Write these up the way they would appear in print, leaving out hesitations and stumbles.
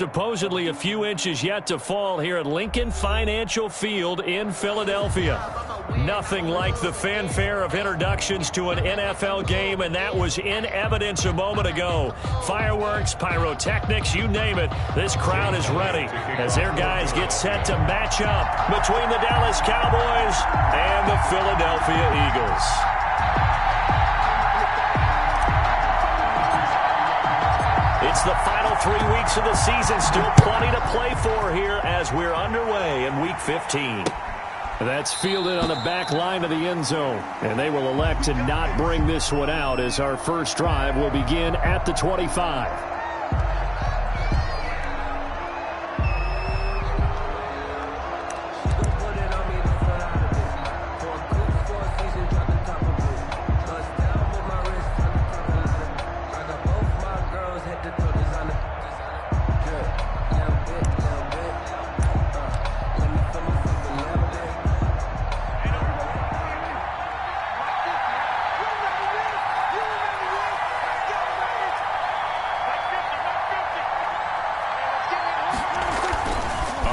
Supposedly a few inches yet to fall here at Lincoln Financial Field in Philadelphia. Nothing like the fanfare of introductions to an NFL game, and that was in evidence a moment ago. Fireworks, pyrotechnics, you name it. This crowd is ready as their guys get set to match up between the Dallas Cowboys and the Philadelphia Eagles. It's the final 3 weeks of the season. Still plenty to play for here as we're underway in Week 15. That's fielded on the back line of the end zone. And they will elect to not bring this one out as our first drive will begin at the 25.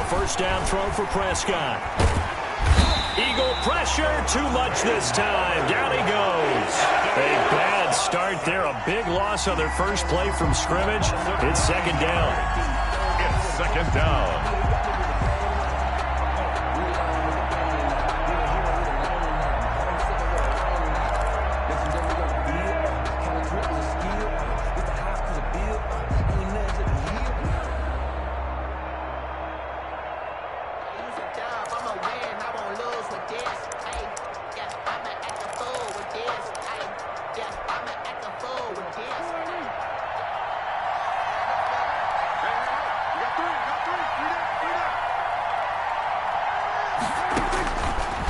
First down throw for Prescott. Eagle pressure, too much this time. Down he goes. A bad start there. A big loss on their first play from scrimmage. It's second down. It's second down.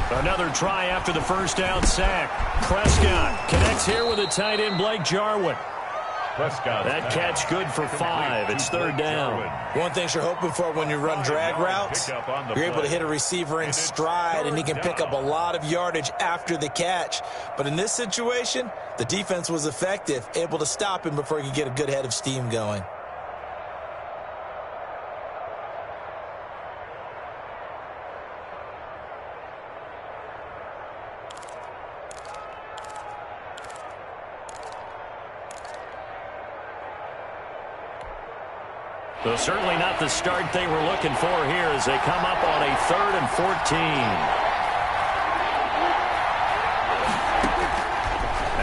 Another try after the first down sack. Prescott connects here with a tight end, Blake Jarwin. That catch good for 5. It's third down. One thing you're hoping for when you run drag routes, you're able to hit a receiver in stride, and he can pick up a lot of yardage after the catch. But in this situation, the defense was effective, able to stop him before he could get a good head of steam going. So certainly not the start they were looking for here as they come up on a 3rd and 14.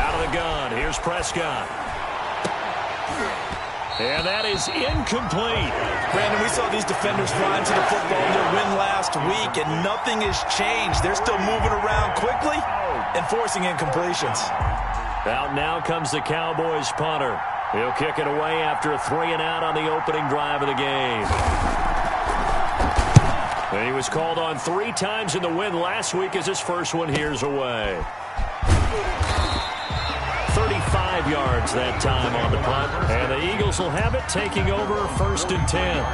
Out of the gun, here's Prescott. And that is incomplete. Brandon, we saw these defenders fly into the football in their win last week, and nothing has changed. They're still moving around quickly and forcing incompletions. Out now comes the Cowboys punter. He'll kick it away after a 3-and-out on the opening drive of the game. And he was called on 3 times in the win last week as his first one here's away. 35 yards that time on the punt. And the Eagles will have it, taking over 1st and 10.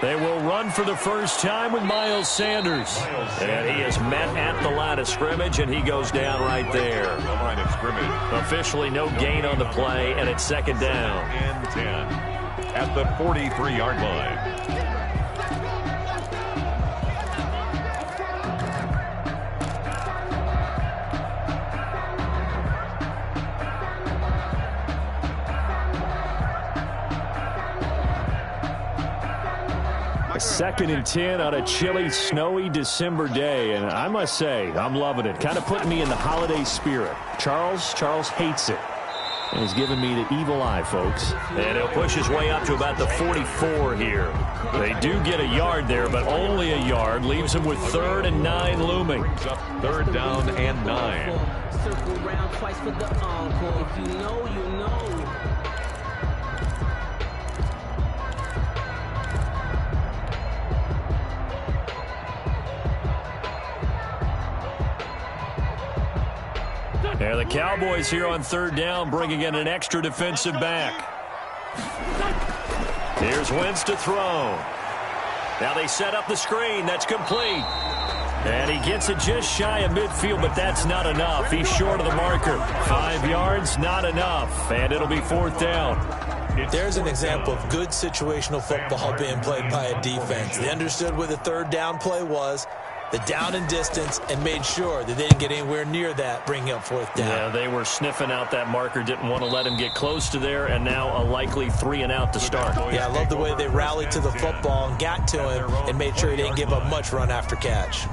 They will run for the first time with Miles Sanders. And he is met at the line of scrimmage, and he goes down right there. Officially no gain on the play, and it's second down. And 10 at the 43-yard line. Second and 10 on a chilly, snowy December day, and I must say, I'm loving it. Kind of putting me in the holiday spirit. Charles hates it. And he's giving me the evil eye, folks. And he'll push his way up to about the 44 here. They do get a yard there, but only a yard. Leaves him with 3rd and 9 looming. 3rd down and 9. Circle around twice for the encore. If you know, you know. There the The Cowboys here on third down, bringing in an extra defensive back. Here's Wentz to throw. Now they set up the screen. That's complete. And he gets it just shy of midfield, but that's not enough. He's short of the marker. 5 yards, not enough. And it'll be fourth down. There's an example of good situational football being played by a defense. They understood where the third down play was, the down and distance, and made sure that they didn't get anywhere near that, bringing up fourth down. Yeah, they were sniffing out that marker, didn't want to let him get close to there, and now a likely 3 and out to start. Yeah, I love the way they rallied to the football and got to him and made sure he didn't give up much run after catch.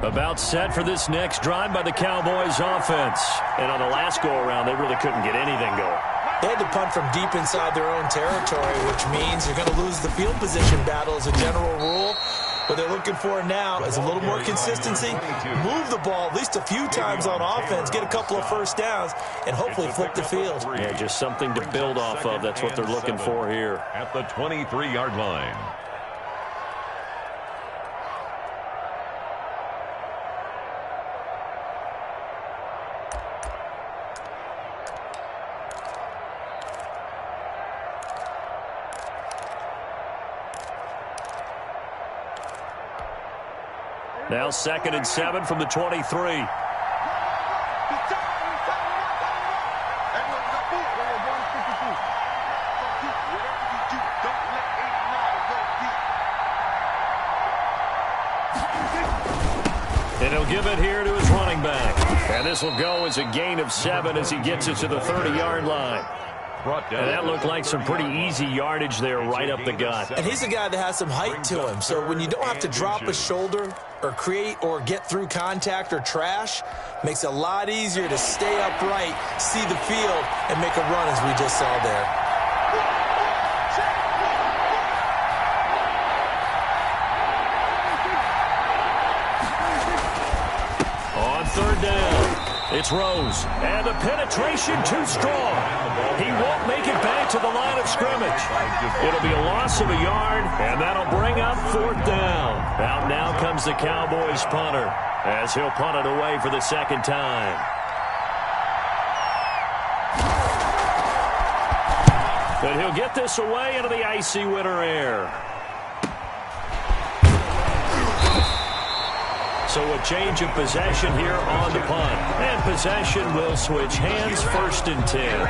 About set for this next drive by the Cowboys offense. And on the last go-around, they really couldn't get anything going. They had to punt from deep inside their own territory, which means you're going to lose the field position battle as a general rule. What they're looking for now is a little more consistency, move the ball at least a few times on offense, get a couple of first downs, and hopefully flip the field. Yeah, just something to build off of. That's what they're looking for here. At the 23-yard line. Now 2nd and 7 from the 23. And he'll give it here to his running back. And this will go as a gain of 7 as he gets it to the 30-yard line. And that looked like some pretty easy yardage there right up the gut. And he's a guy that has some height to him. So when you don't have to drop a shoulder or create or get through contact or trash, makes it a lot easier to stay upright, see the field, and make a run as we just saw there. On third down, it's Rose. And the penetration too strong. He won't make it back to the line of scrimmage. It'll be a loss of a yard, and that'll bring up fourth down. Out now comes the Cowboys punter as he'll punt it away for the second time. But he'll get this away into the icy winter air. So a change of possession here on the punt. And possession will switch hands, 1st and 10.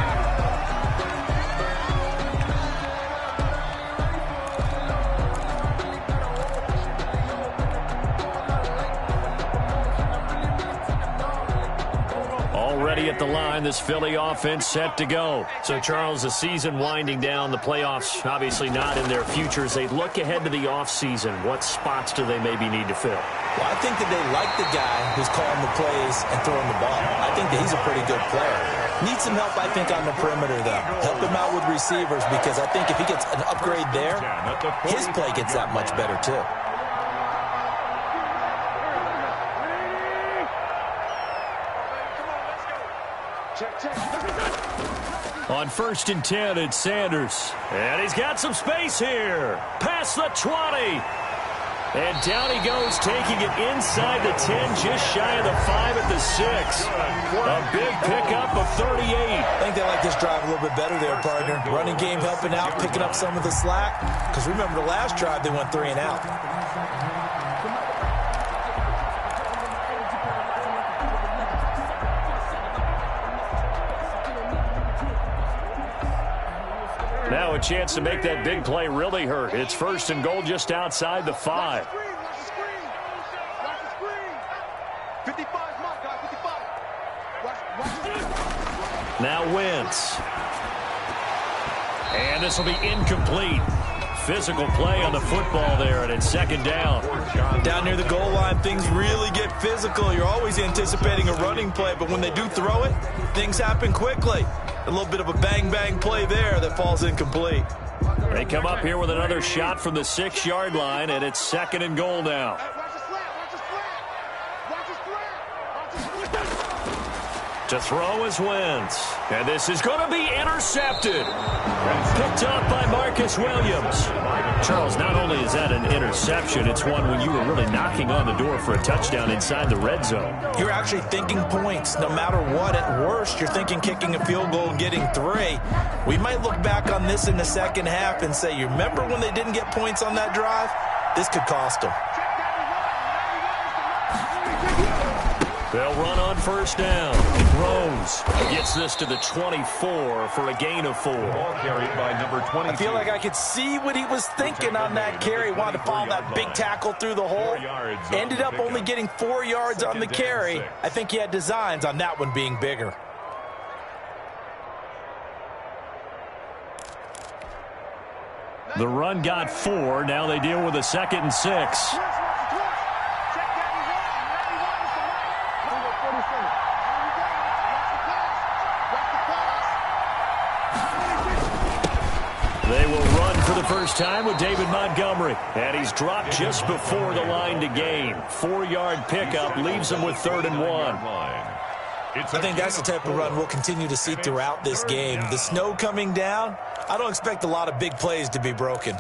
Already at the line, this Philly offense set to go. So, Charles, the season winding down, the playoffs obviously not in their futures. They look ahead to the offseason. What spots do they maybe need to fill? Well, I think that they like the guy who's calling the plays and throwing the ball. I think that he's a pretty good player. Needs some help, I think, on the perimeter, though. Help him out with receivers because I think if he gets an upgrade there, his play gets that much better, too. On 1st and 10, it's Sanders. And he's got some space here. Past the 20. And down he goes, taking it inside the 10, just shy of the 5 at the 6. A big pickup of 38. I think they like this drive a little bit better there, partner. Running game helping out, picking up some of the slack. Because remember the last drive, they went 3 and out. Now a chance to make that big play really hurt. It's 1st and goal just outside the 5. Now Wentz. And this will be incomplete. Physical play on the football there, and it's 2nd down. Down near the goal line, things really get physical. You're always anticipating a running play, but when they do throw it, things happen quickly. A little bit of a bang-bang play there that falls incomplete. They come up here with another shot from the 6-yard line, and it's 2nd and goal now. To throw is Wentz. And this is going to be intercepted. Picked up by Marcus Williams. Charles, not only is that an interception, it's one when you were really knocking on the door for a touchdown inside the red zone. You're actually thinking points. No matter what, at worst, you're thinking kicking a field goal and getting 3. We might look back on this in the second half and say, you remember when they didn't get points on that drive? This could cost them. They'll run on first down. Rose gets this to the 24 for a gain of 4. Ball carried by number 22. I feel like I could see what he was thinking on that carry. Wanted to follow that big tackle through the hole. Ended up only getting 4 yards on the carry. I think he had designs on that one being bigger. The run got 4. Now they deal with a 2nd and 6. They will run for the first time with David Montgomery. And he's dropped just before the line to gain. 4-yard pickup leaves him with 3rd and 1. I think that's the type of run we'll continue to see throughout this game. The snow coming down, I don't expect a lot of big plays to be broken.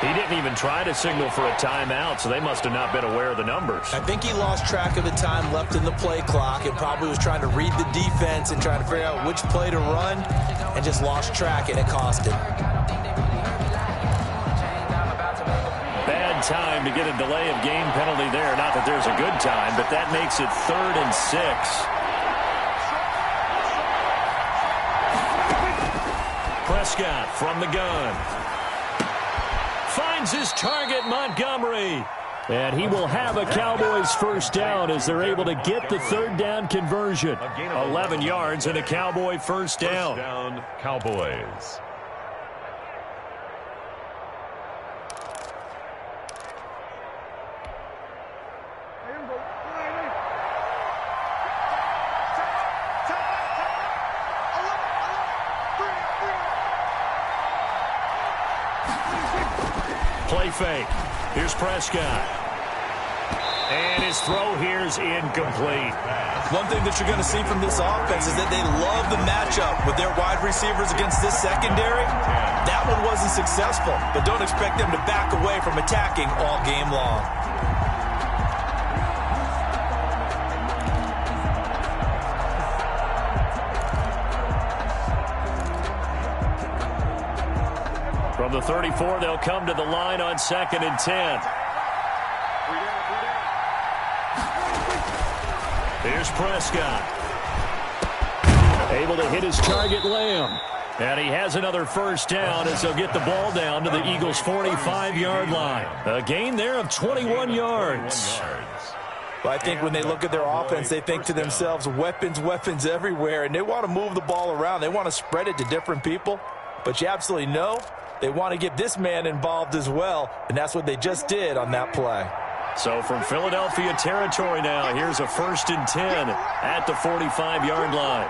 He didn't even try to signal for a timeout, so they must have not been aware of the numbers. I think he lost track of the time left in the play clock and probably was trying to read the defense and trying to figure out which play to run and just lost track, and it cost him. Bad time to get a delay of game penalty there. Not that there's a good time, but that makes it 3rd and 6. Prescott from the gun. Finds his target, Montgomery. And he will have a Cowboys first down as they're able to get the 3rd down conversion. 11 yards and a Cowboy first down. First down, Cowboys. Play fake. Here's Prescott. And his throw here is incomplete. One thing that you're going to see from this offense is that they love the matchup with their wide receivers against this secondary. That one wasn't successful, but don't expect them to back away from attacking all game long. From the 34, they'll come to the line on 2nd and 10. Here's Prescott. Able to hit his target, Lamb. And he has another first down as they'll get the ball down to the Eagles' 45-yard line. A gain there of 21 yards. But I think when they look at their offense, they think to themselves, weapons, weapons everywhere, and they want to move the ball around. They want to spread it to different people. But you absolutely know they want to get this man involved as well, and that's what they just did on that play. So from Philadelphia territory now, here's a 1st and 10 at the 45-yard line.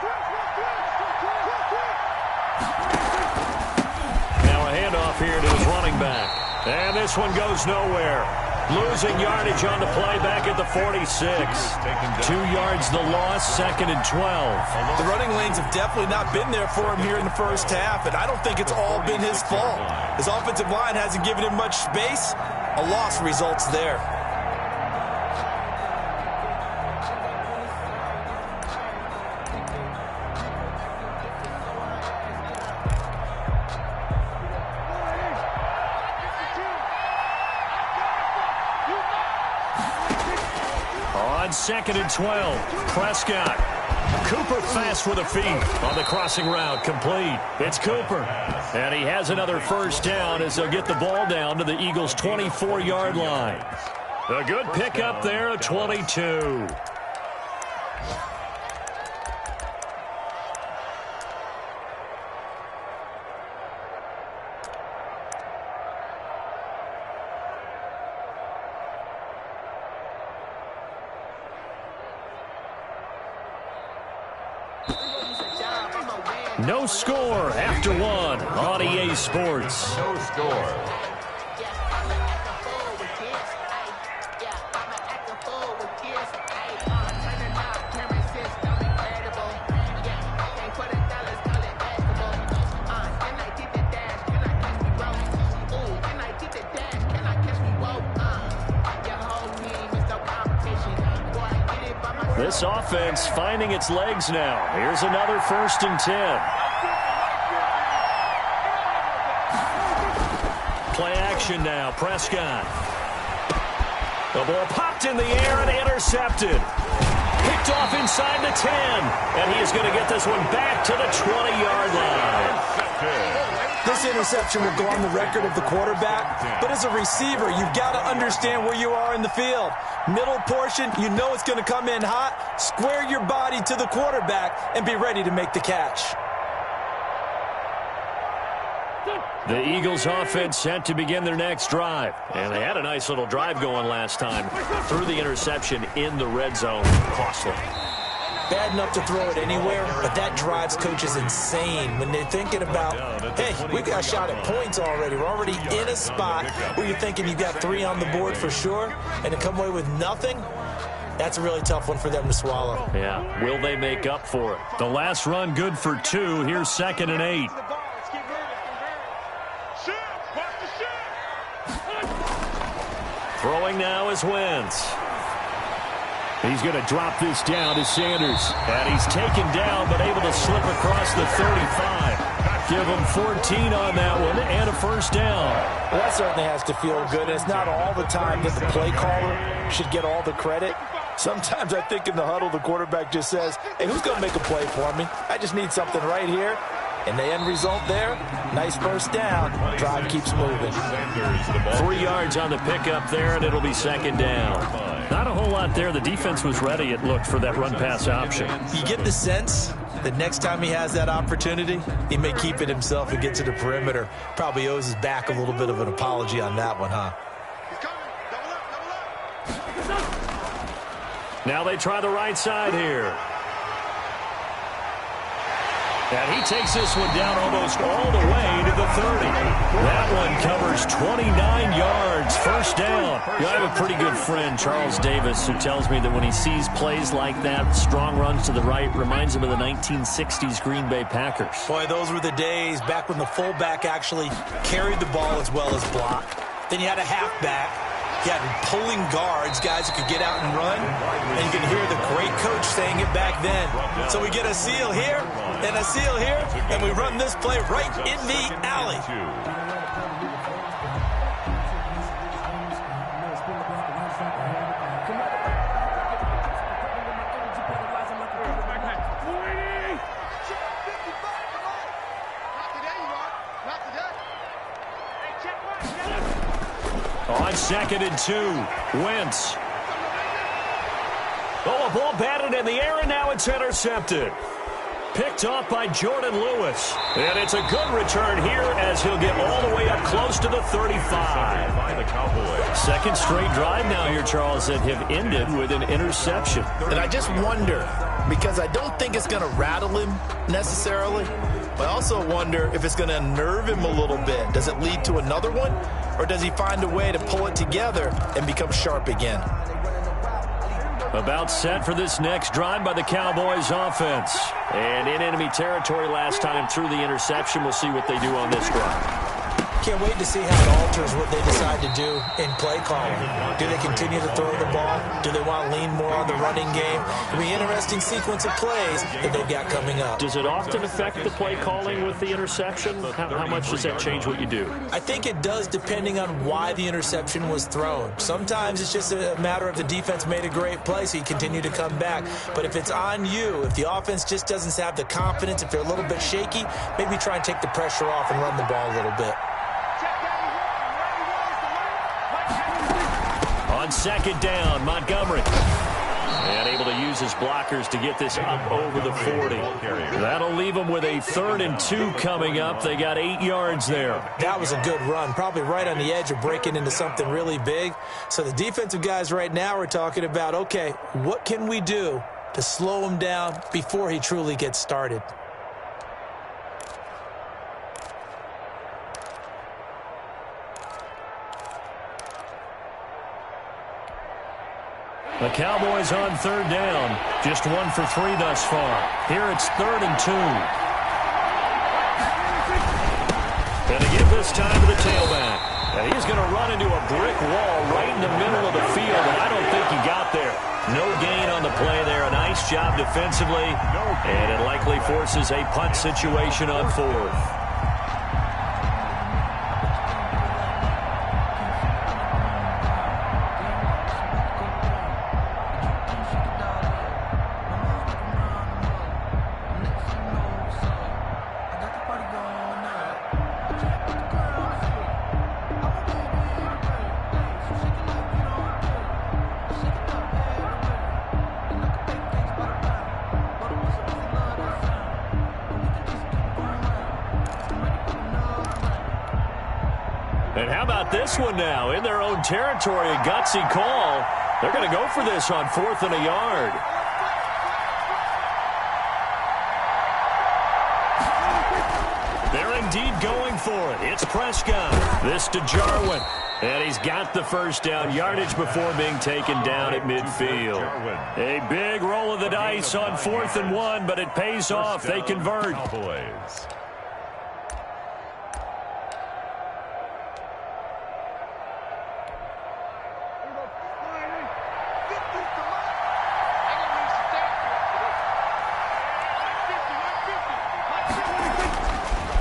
Now a handoff here to his running back. And this one goes nowhere. Losing yardage on the play back at the 46. 2 yards the loss, 2nd and 12. The running lanes have definitely not been there for him here in the first half, and I don't think it's all been his fault. His offensive line hasn't given him much space. A loss results there. On 2nd and 12, Prescott. Cooper fast with a feet on the crossing route, complete. It's Cooper. And he has another first down as they'll get the ball down to the Eagles' 24-yard line. A good pickup there at 22. No score after one on EA Sports. No score. This offense finding its legs now. Here's another 1st and 10. Play action now. Prescott. The ball popped in the air and intercepted. Picked off inside the 10. And he is going to get this one back to the 20-yard line. This interception will go on the record of the quarterback, but as a receiver, you've got to understand where you are in the field. Middle portion, you know it's going to come in hot. Square your body to the quarterback and be ready to make the catch. The Eagles offense set to begin their next drive. And they had a nice little drive going last time. Threw the interception in the red zone. Costly. Bad enough to throw it anywhere, but that drives coaches insane when they're thinking about, hey, we got a shot at points already. We're already in a spot where you're thinking you got 3 on the board for sure, and to come away with nothing, that's a really tough one for them to swallow. Yeah, will they make up for it? The last run good for 2. Here's 2nd and 8. Throwing now is Wentz. He's going to drop this down to Sanders. And he's taken down, but able to slip across the 35. Give him 14 on that one and a first down. Well, that certainly has to feel good. It's not all the time that the play caller should get all the credit. Sometimes I think in the huddle, the quarterback just says, hey, who's going to make a play for me? I just need something right here. And the end result there, nice first down. Drive keeps moving. 3 yards on the pickup there, and it'll be 2nd down. Not a whole lot there. The defense was ready, it looked, for that run-pass option. You get the sense that next time he has that opportunity, he may keep it himself and get to the perimeter. Probably owes his back a little bit of an apology on that one, huh? Now they try the right side here. And he takes this one down almost all the way to the 30. That one covers 29 yards, first down. You know, I have a pretty good friend, Charles Davis, who tells me that when he sees plays like that, strong runs to the right, reminds him of the 1960s Green Bay Packers. Boy, those were the days back when the fullback actually carried the ball as well as blocked. Then you had a halfback. You had pulling guards, guys who could get out and run, and you can hear the great coach saying it back then. So we get a seal here and a seal here, and we run this play right in the alley. On 2nd and 2, Wentz. Oh, a ball batted in the air, and now it's intercepted. Picked off by Jordan Lewis. And it's a good return here as he'll get all the way up close to the 35. By the Cowboys. Second straight drive now here, Charles, that have ended with an interception. And I just wonder, because I don't think it's going to rattle him necessarily, but I also wonder if it's going to unnerve him a little bit. Does it lead to another one? Or does he find a way to pull it together and become sharp again? About set for this next drive by the Cowboys offense. And in enemy territory last time through the interception. We'll see what they do on this drive. Can't wait to see how it alters what they decide to do in play calling. Do they continue to throw the ball? Do they want to lean more on the running game? It'll be an interesting sequence of plays that they've got coming up. Does it often affect the play calling with the interception? How much does that change what you do? I think it does, depending on why the interception was thrown. Sometimes it's just a matter of the defense made a great play, so you continue to come back. But if it's on you, if the offense just doesn't have the confidence, if they're a little bit shaky, maybe try and take the pressure off and run the ball a little bit. On second down, Montgomery. And able to use his blockers to get this up over the 40. That'll leave them with a 3rd and 2 coming up. They got 8 yards there. That was a good run, probably right on the edge of breaking into something really big. So the defensive guys right now are talking about, okay, what can we do to slow him down before he truly gets started? The Cowboys on 3rd down. Just 1 for 3 thus far. Here it's 3rd and 2. And to give this time to the tailback. And he's going to run into a brick wall right in the middle of the field, and I don't think he got there. No gain on the play there. A nice job defensively. And it likely forces a punt situation on 4th. And how about this one now? In their own territory, a gutsy call. They're going to go for this on 4th and a yard. They're indeed going for it. It's Prescott. This to Jarwin. And he's got the first down. Yardage before being taken down at midfield. A big roll of the dice on 4th and 1, but it pays off. They convert. Cowboys.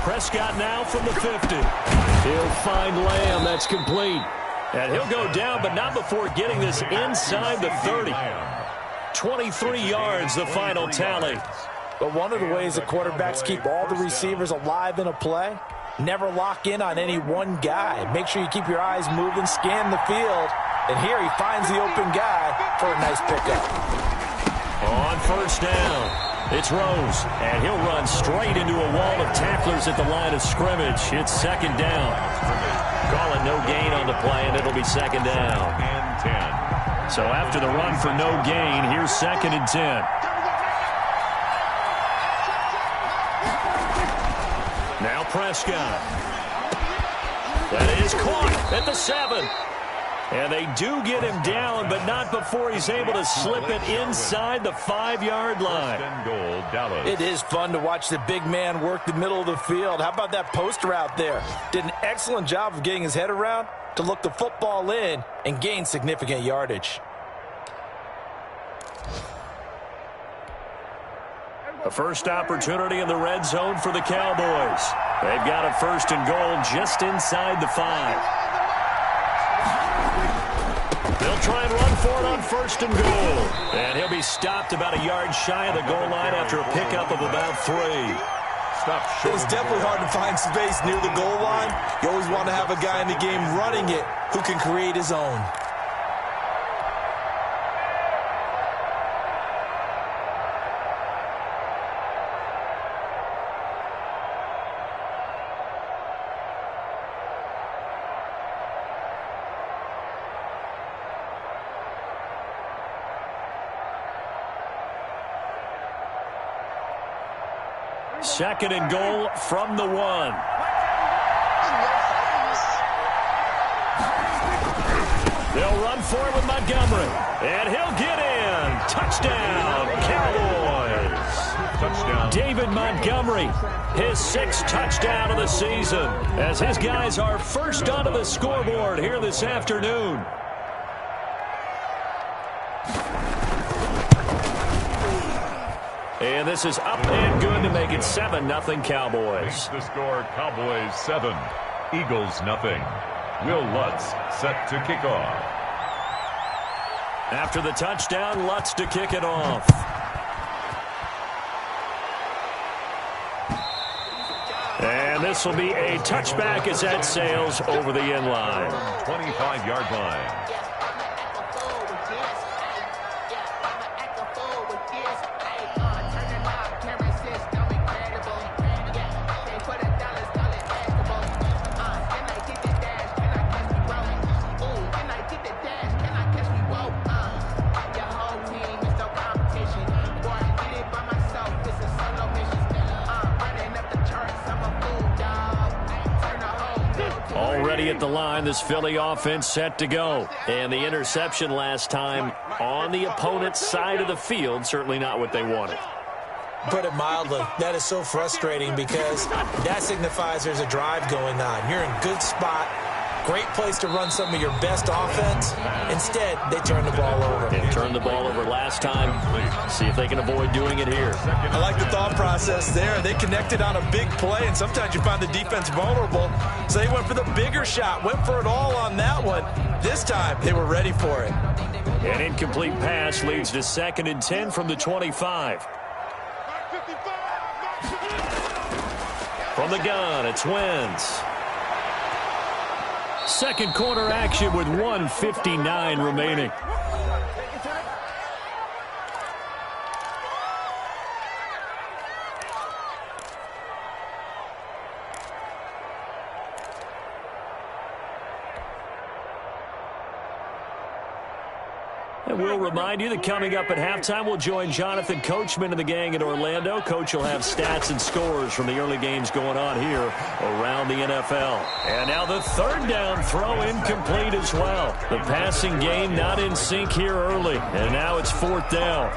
Prescott now from the 50. He'll find Lamb. That's complete. And he'll go down, but not before getting this inside the 30. 23 yards, the final tally. But one of the ways that quarterbacks keep all the receivers alive in a play, never lock in on any one guy. Make sure you keep your eyes moving, scan the field. And here he finds the open guy for a nice pickup. On 1st down. It's Rose, and he'll run straight into a wall of tacklers at the line of scrimmage. It's 2nd down. Calling no gain on the play, and it'll be 2nd down. And 10. So after the run for no gain, here's 2nd and 10. Now Prescott. That is caught at the 7. And they do get him down, but not before he's able to slip it inside the 5-yard line. Goal, Dallas. It is fun to watch the big man work the middle of the field. How about that poster out there? Did an excellent job of getting his head around to look the football in and gain significant yardage. A first opportunity in the red zone for the Cowboys. They've got a 1st and goal just inside the 5. They'll try and run for it on 1st and goal. And he'll be stopped about a yard shy of the goal line after a pickup of about 3. It's definitely hard to find space near the goal line. You always want to have a guy in the game running it who can create his own. Second and goal from the 1. They'll run for it with Montgomery. And he'll get in. Touchdown, Cowboys. Touchdown. David Montgomery, his 6th touchdown of the season, as his guys are first onto the scoreboard here this afternoon. And this is up and good to make it 7-0 Cowboys. The score, Cowboys 7, Eagles 0. Will Lutz set to kick off. After the touchdown, Lutz to kick it off. And this will be a touchback as that sails over the end line. 25-yard line. Already at the line, this Philly offense set to go. And the interception last time on the opponent's side of the field, certainly not what they wanted. Put it mildly, that is so frustrating because that signifies there's a drive going on. You're in good spot, great place to run some of your best offense. Instead, they turn the ball over. They turned the ball over last time. See if they can avoid doing it here. I like the thought process there. They connected on a big play, and sometimes you find the defense vulnerable. So they went for the bigger shot, went for it all on that one. This time, they were ready for it. An incomplete pass leads to 2nd and 10 from the 25. From the gun, it's Wentz. Second quarter action with 1:59 remaining. And we'll remind you that coming up at halftime, we'll join Jonathan Coachman and the gang in Orlando. Coach will have stats and scores from the early games going on here around the NFL. And now the 3rd down throw incomplete as well. The passing game not in sync here early. And now it's 4th down.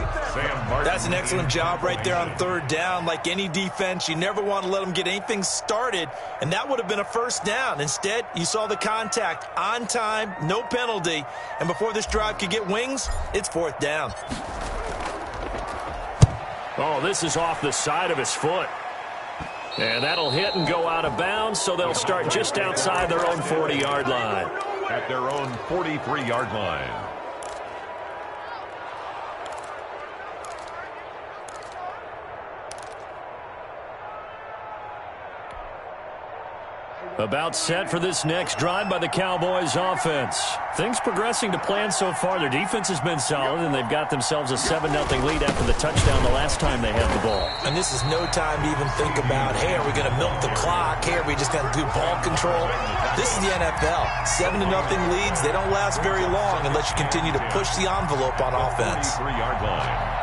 That's an excellent job right there on 3rd down. Like any defense, you never want to let them get anything started. And that would have been a 1st down. Instead, you saw the contact on time, no penalty. And before this drive could get wings, it's 4th down. Oh, this is off the side of his foot. And that'll hit and go out of bounds, so they'll start just outside their own 40-yard line. At their own 43-yard line. About set for this next drive by the Cowboys offense. Things progressing to plan so far. Their defense has been solid, and they've got themselves a 7-0 lead after the touchdown the last time they had the ball. And this is no time to even think about, hey, are we going to milk the clock? Hey, are we just going to do ball control? This is the NFL. 7-0 leads, they don't last very long unless you continue to push the envelope on offense. 43-yard line.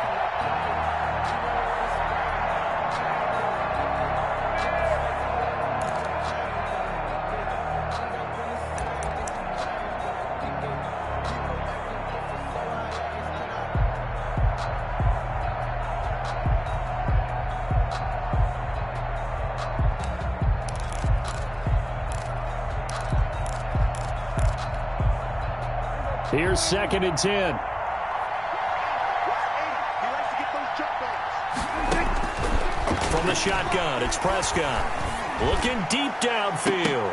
Here's 2nd and 10. From the shotgun, it's Prescott. Looking deep downfield.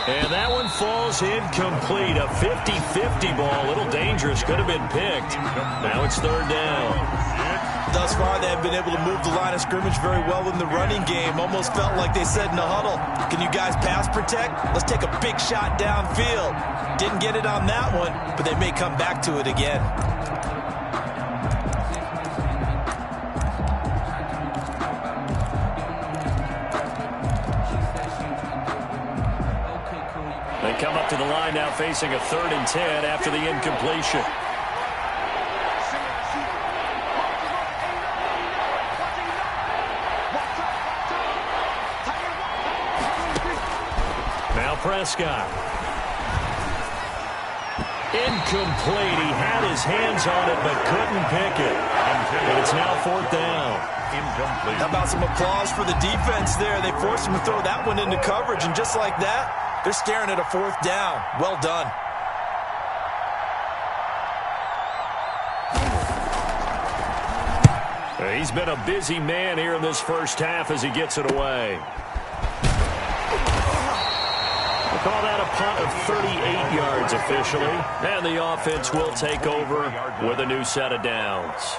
And that one falls incomplete. A 50-50 ball. A little dangerous. Could have been picked. Now it's 3rd down. Thus far, they have been able to move the line of scrimmage very well in the running game. Almost felt like they said in the huddle, can you guys pass protect? Let's take a big shot downfield. Didn't get it on that one, but they may come back to it again. They come up to the line now facing a 3rd and 10 after the incompletion. Now Prescott. Incomplete. He had his hands on it but couldn't pick it. And it's now 4th down. Incomplete. How about some applause for the defense there? They forced him to throw that one into coverage, and just like that, they're staring at a 4th down. Well done. He's been a busy man here in this first half as he gets it away. We'll call that a punt of 38 yards officially. And the offense will take over with a new set of downs.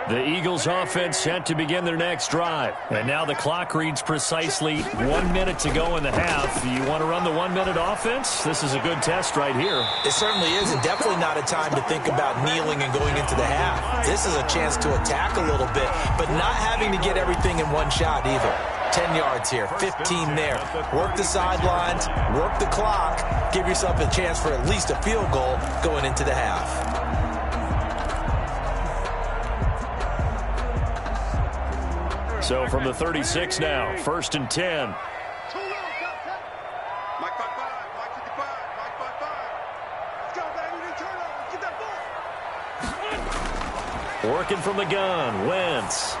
The Eagles offense set to begin their next drive. And now the clock reads precisely 1 minute to go in the half. You want to run the 1 minute offense? This is a good test right here. It certainly is, and definitely not a time to think about kneeling and going into the half. This is a chance to attack a little bit, but not having to get everything in one shot either. 10 yards here, 15 there. Work the sidelines, work the clock, give yourself a chance for at least a field goal going into the half. So from the 36 now, 1st and 10. Working from the gun, Wentz.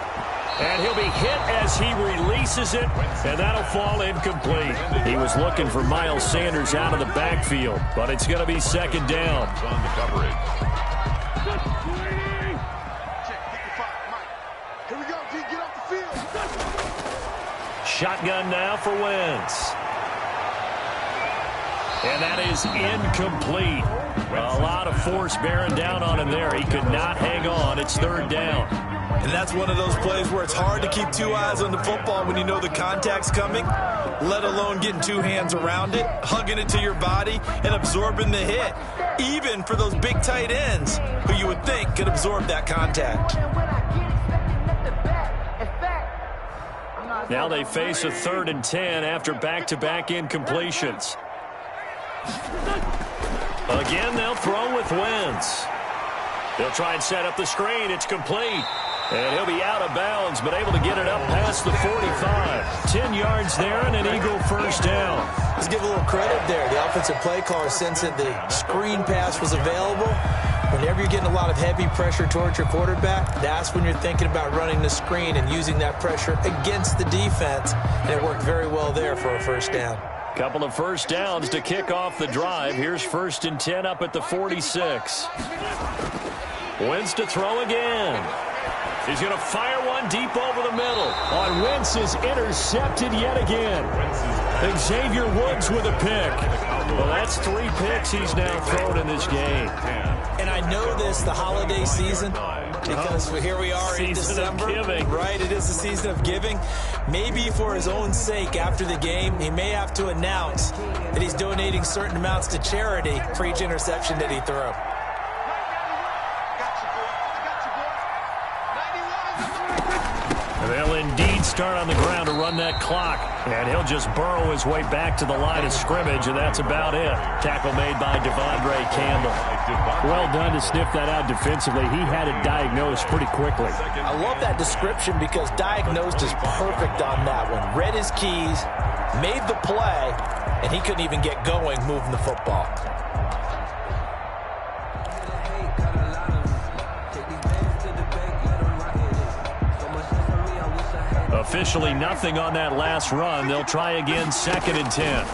And he'll be hit as he releases it, and that'll fall incomplete. He was looking for Miles Sanders out of the backfield, but it's going to be 2nd down. On the coverage. Shotgun now for Wentz. And that is incomplete. A lot of force bearing down on him there. He could not hang on. It's 3rd down. And that's one of those plays where it's hard to keep two eyes on the football when you know the contact's coming, let alone getting two hands around it, hugging it to your body, and absorbing the hit, even for those big tight ends who you would think could absorb that contact. Now they face a 3rd and 10 after back-to-back incompletions. Again, they'll throw with Wentz. They'll try and set up the screen. It's complete. And he'll be out of bounds, but able to get it up past the 45. 10 yards there and an Eagle 1st down. Let's give a little credit there. The offensive play caller sensed that the screen pass was available. Whenever you're getting a lot of heavy pressure towards your quarterback, that's when you're thinking about running the screen and using that pressure against the defense. And it worked very well there for a 1st down. Couple of 1st downs to kick off the drive. Here's 1st and 10 up at the 46. Wentz to throw again. He's going to fire one deep over the middle. On Wentz is intercepted yet again. Xavier Woods with a pick. Well, that's 3 picks he's now thrown in this game. And I know this, the holiday season, because here we are in December. Right, it is the season of giving. Maybe for his own sake after the game, he may have to announce that he's donating certain amounts to charity for each interception that he threw. They'll indeed start on the ground to run that clock. And he'll just burrow his way back to the line of scrimmage, and that's about it. Tackle made by Devondre Campbell. Well done to sniff that out defensively. He had it diagnosed pretty quickly. I love that description because diagnosed is perfect on that one. Read his keys, made the play, and he couldn't even get going moving the football. Officially nothing on that last run. They'll try again 2nd and 10.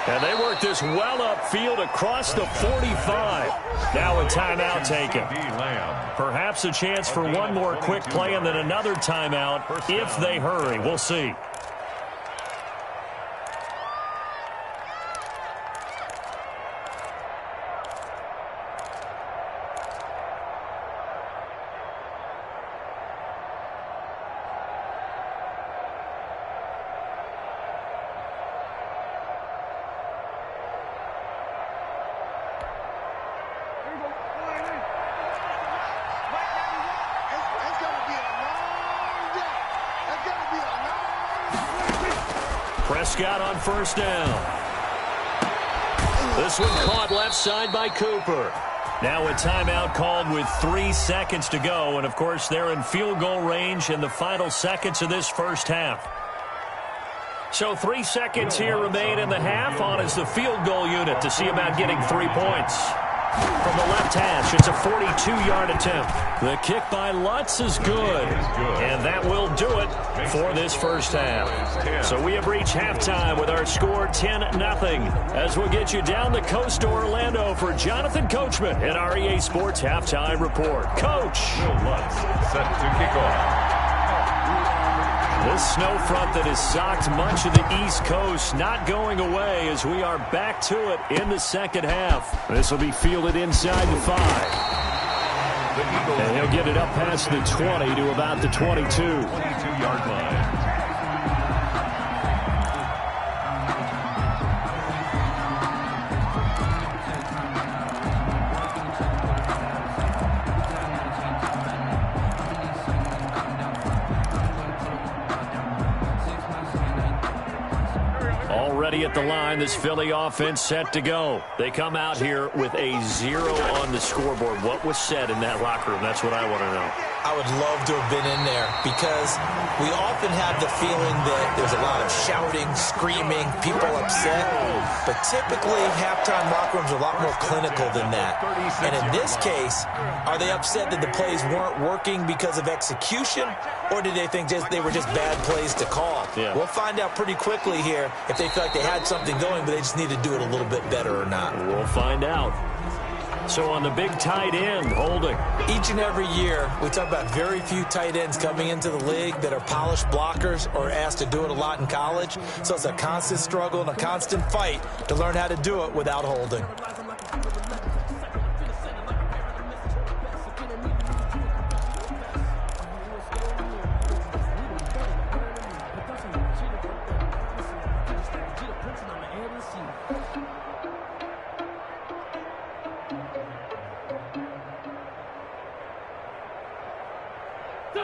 And they work this well upfield across the 45. Now a timeout taken. Perhaps a chance for one more quick play and then another timeout if they hurry. We'll see. Prescott on 1st down. This one caught left side by Cooper. Now a timeout called with 3 seconds to go. And, of course, they're in field goal range in the final seconds of this first half. So 3 seconds here remain in the half. On is the field goal unit to see about getting 3 points. From the left hash, it's a 42-yard attempt. The kick by Lutz is good. And that will do it for this first half. So we have reached halftime with our score 10-0. As we'll get you down the coast to Orlando for Jonathan Coachman in our EA Sports Halftime Report. Coach. Lutz set to kick off. This snow front that has socked much of the East Coast not going away as we are back to it in the second half. This will be fielded inside the 5. And he'll get it up past the 20 to about the 22. 22-yard line. At the line, this Philly offense set to go. They come out here with a 0 on the scoreboard. What was said in that locker room? That's what I want to know. I would love to have been in there because we often have the feeling that there's a lot of shouting, screaming, people upset. But typically, halftime locker rooms are a lot more clinical than that. And in this case, are they upset that the plays weren't working because of execution? Or did they think they were just bad plays to call? Yeah. We'll find out pretty quickly here if they feel like they had something going, but they just need to do it a little bit better or not. We'll find out. So on the big tight end, holding. Each and every year, we talk about very few tight ends coming into the league that are polished blockers or asked to do it a lot in college. So it's a constant struggle and a constant fight to learn how to do it without holding.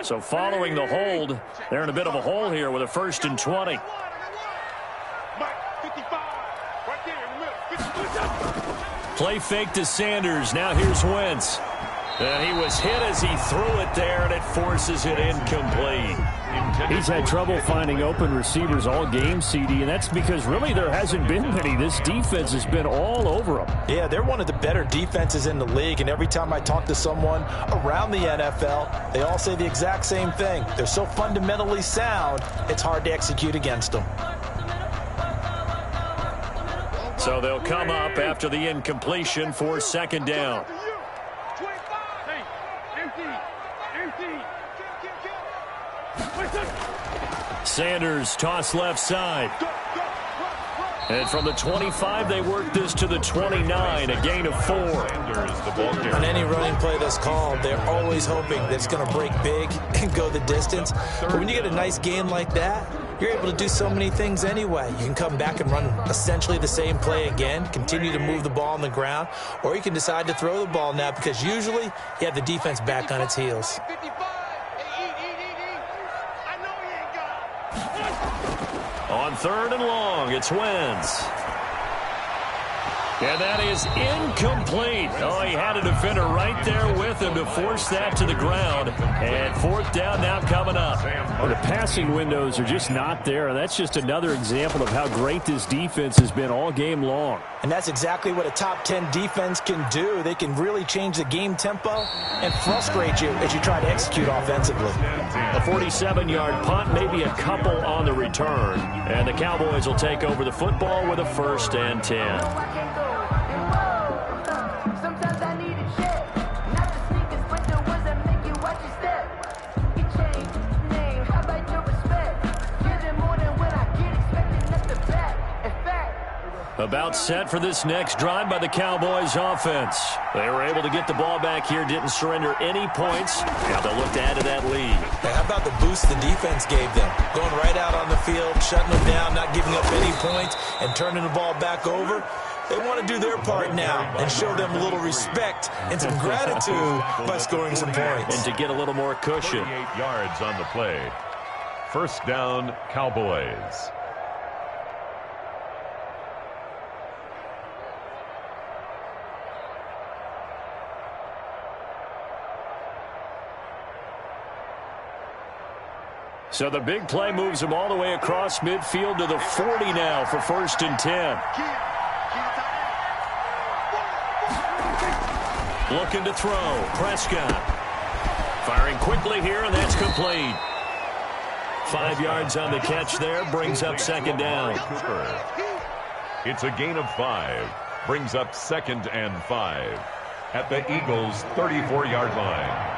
So following the hold, they're in a bit of a hole here with a 1st and 20. Play fake to Sanders. Now here's Wentz. And he was hit as he threw it there, and it forces it incomplete. He's had trouble finding open receivers all game, CD, and that's because really there hasn't been many. This defense has been all over them. Yeah, they're one of the better defenses in the league, and every time I talk to someone around the NFL, they all say the exact same thing. They're so fundamentally sound, it's hard to execute against them. So they'll come up after the incompletion for 2nd down. Sanders toss left side. And from the 25, they work this to the 29, a gain of 4. On any running play that's called, they're always hoping that it's going to break big and go the distance. But when you get a nice game like that, you're able to do so many things anyway. You can come back and run essentially the same play again, continue to move the ball on the ground, or you can decide to throw the ball now because usually you have the defense back on its heels. On 3rd and long, it's Wentz. And that is incomplete. Oh, he had a defender right there with him to force that to the ground. And 4th down now coming up. Well, the passing windows are just not there. And that's just another example of how great this defense has been all game long. And that's exactly what a top 10 defense can do. They can really change the game tempo and frustrate you as you try to execute offensively. A 47-yard punt, maybe a couple on the return. And the Cowboys will take over the football with a 1st and 10. About set for this next drive by the Cowboys offense. They were able to get the ball back here, didn't surrender any points. Now they'll look to add to that lead. Now, how about the boost the defense gave them? Going right out on the field, shutting them down, not giving up any points, and turning the ball back over. They want to do their part now and show them a little respect and some gratitude by scoring some points. And to get a little more cushion. 38 yards on the play. 1st down, Cowboys. So the big play moves him all the way across midfield to the 40 now for 1st and 10. Looking to throw. Prescott. Firing quickly here, and that's complete. 5 yards on the catch there. Brings up 2nd down. Cooper. It's a gain of 5. Brings up 2nd and 5 at the Eagles' 34-yard line.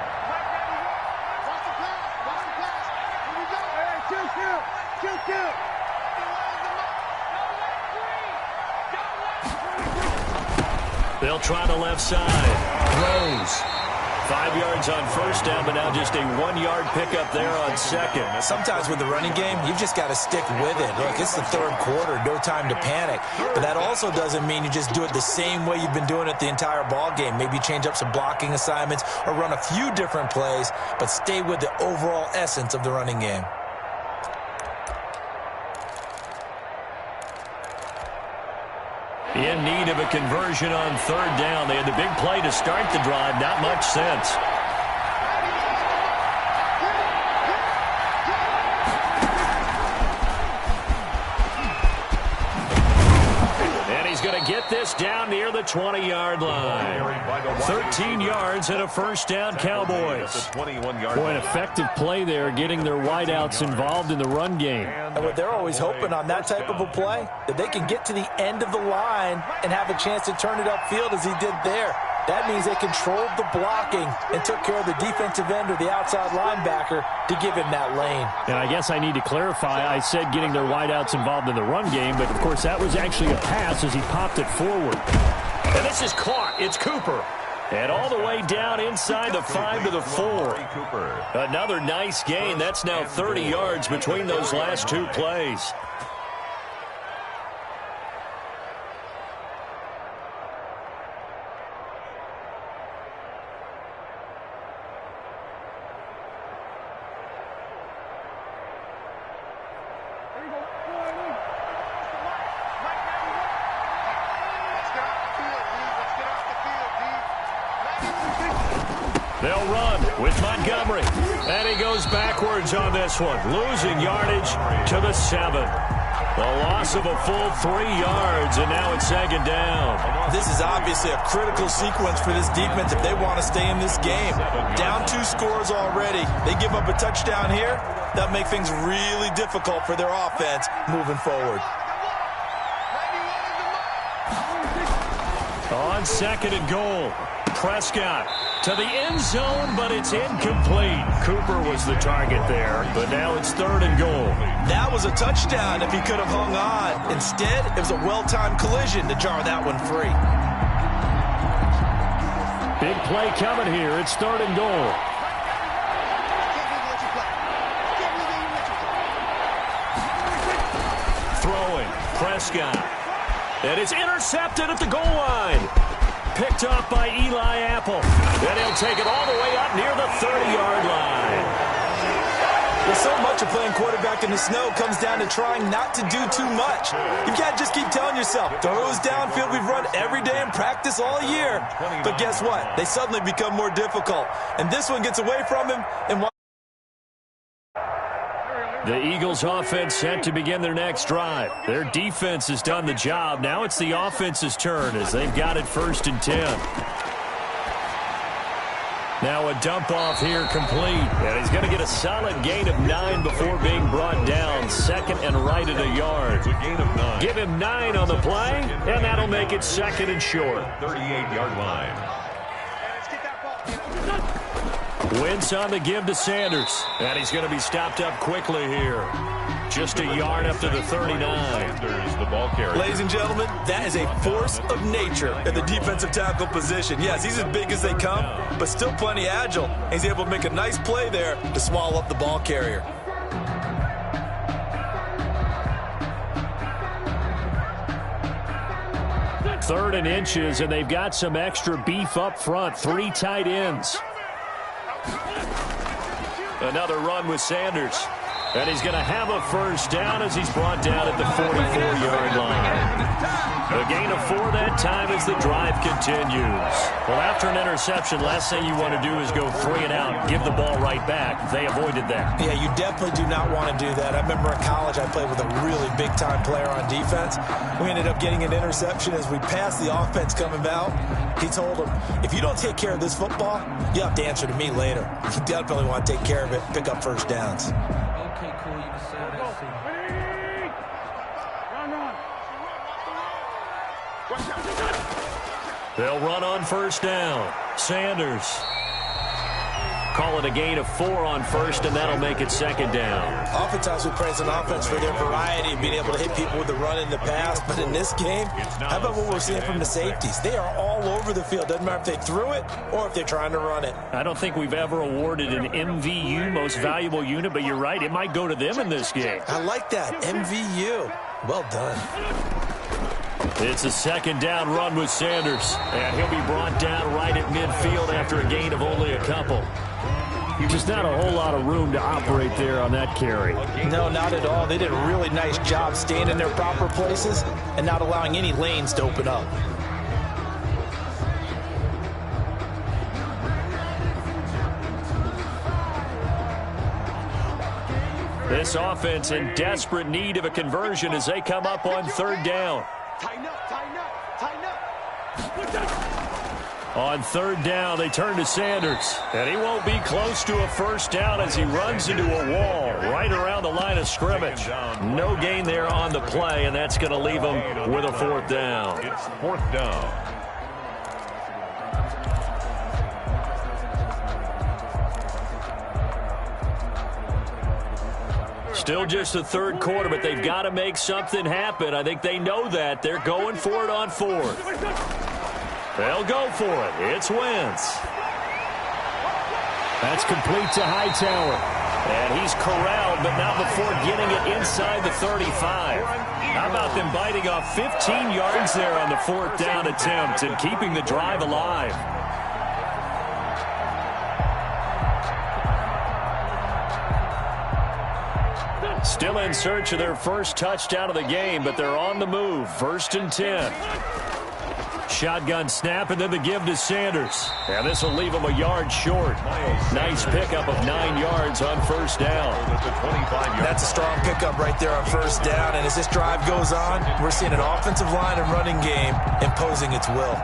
They'll try the left side. Rose. 5 yards on 1st down, but now just a 1-yard pickup there on 2nd. Sometimes with the running game, you've just got to stick with it. Look, it's the 3rd quarter, no time to panic. But that also doesn't mean you just do it the same way you've been doing it the entire ball game. Maybe change up some blocking assignments or run a few different plays, but stay with the overall essence of the running game. In need of a conversion on 3rd down. They had the big play to start the drive. Not much sense. And he's going to get this down near the 20-yard line. 13 yards and a 1st down, Cowboys. Boy, an effective play there, getting their wideouts involved in the run game. And what they're always hoping on that type of a play, that they can get to the end of the line and have a chance to turn it upfield as he did there. That means they controlled the blocking and took care of the defensive end or the outside linebacker to give him that lane. And I guess I need to clarify, I said getting their wideouts involved in the run game, but of course that was actually a pass as he popped it forward. And this is caught. It's Cooper. And all the way down inside the 5 to the 4. Another nice gain. That's now 30 yards between those last 2 plays. They'll run with Montgomery. And he goes backwards on this one, losing yardage to the 7. The loss of a full 3 yards, and now it's 2nd down. This is obviously a critical sequence for this defense if they want to stay in this game. Down 2 scores already. They give up a touchdown here. That'll make things really difficult for their offense moving forward. On 2nd and goal, Prescott to the end zone, but it's incomplete. Cooper was the target there, but now it's 3rd and goal. That was a touchdown if he could have hung on. Instead, it was a well-timed collision to jar that one free. Big play coming here. It's 3rd and goal. Throwing, Prescott. And it's intercepted at the goal line. Picked off by Eli Apple. And he'll take it all the way up near the 30-yard line. Well, so much of playing quarterback in the snow comes down to trying not to do too much. You can't just keep telling yourself, throws downfield we've run every day in practice all year. But guess what? They suddenly become more difficult. And this one gets away from him. And the Eagles offense set to begin their next drive. Their defense has done the job. Now it's the offense's turn as they've got it 1st and 10. Now a dump off here complete. And he's going to get a solid gain of 9 before being brought down. 2nd and right at a yard. It's a gain of 9. Give him 9 on the play, and that'll make it 2nd and short. 38-yard line. Wentz on the give to Sanders. And he's going to be stopped up quickly here. Just a yard up to the 39. Sanders, the ball carrier. ladies and gentlemen, that is a force of nature at the defensive tackle position. Yes, he's as big as they come, but still plenty agile. He's able to make a nice play there to swallow up the ball carrier. Third and inches, and they've got some extra beef up front. 3 tight ends. Another run with Sanders. And he's going to have a first down as he's brought down at the 44-yard line. A gain of 4 that time as the drive continues. Well, after an interception, last thing you want to do is go 3 and out, give the ball right back. They avoided that. Yeah, you definitely do not want to do that. I remember in college I played with a really big-time player on defense. We ended up getting an interception as we passed the offense coming out. He told him, if you don't take care of this football, you'll have to answer to me later. You definitely want to take care of it, pick up first downs. Okay, cool. You can sell that seat. They'll run on first down. Sanders. Call it a gain of 4 on first, and that'll make it second down. Oftentimes we praise an offense for their variety of being able to hit people with the run in the pass, but in this game, how about what we're seeing from the safeties? They are all over the field. Doesn't matter if they threw it or if they're trying to run it. I don't think we've ever awarded an MVU, most valuable unit, but you're right, it might go to them in this game. I like that, MVU. Well done. It's a second down run with Sanders, and he'll be brought down right at midfield after a gain of only a couple. Just not a whole lot of room to operate there on that carry. No, not at all. They did a really nice job staying in their proper places and not allowing any lanes to open up. This offense in desperate need of a conversion as they come up on third down. Tighten up, tighten up, tighten up. On third down, they turn to Sanders. And he won't be close to a first down as he runs into a wall right around the line of scrimmage. No gain there on the play, and that's going to leave him with a 4th down. It's 4th down. Still just the third quarter, but they've got to make something happen. I think they know that. They're going for it on 4th. They'll go for it. It's Wentz. That's complete to Hightower. And he's corralled, but not before getting it inside the 35. How about them biting off 15 yards there on the 4th down attempt and keeping the drive alive? Still in search of their first touchdown of the game, but they're on the move. 1st and 10. Shotgun snap, and then the give to Sanders. And this will leave him a yard short. Nice pickup of 9 yards on first down. That's a strong pickup right there on first down. And as this drive goes on, we're seeing an offensive line and running game imposing its will.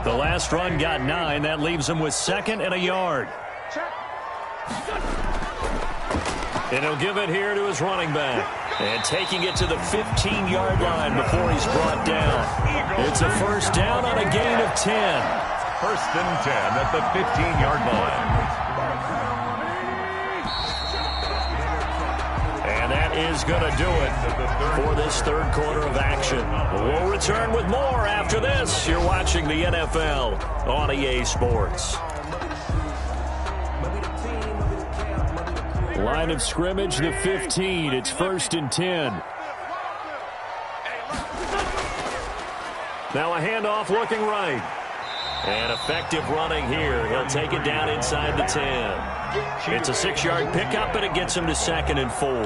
The last run got 9. That leaves him with 2nd and a yard. And he'll give it here to his running back. And taking it to the 15-yard line before he's brought down. It's a first down on a gain of 10. 1st and 10 at the 15-yard line. And that is going to do it for this third quarter of action. We'll return with more after this. You're watching the NFL on EA Sports. Line of scrimmage, the 15. It's 1st and 10. Now a handoff looking right. And effective running here. He'll take it down inside the 10. It's a 6-yard pickup, but it gets him to 2nd and 4.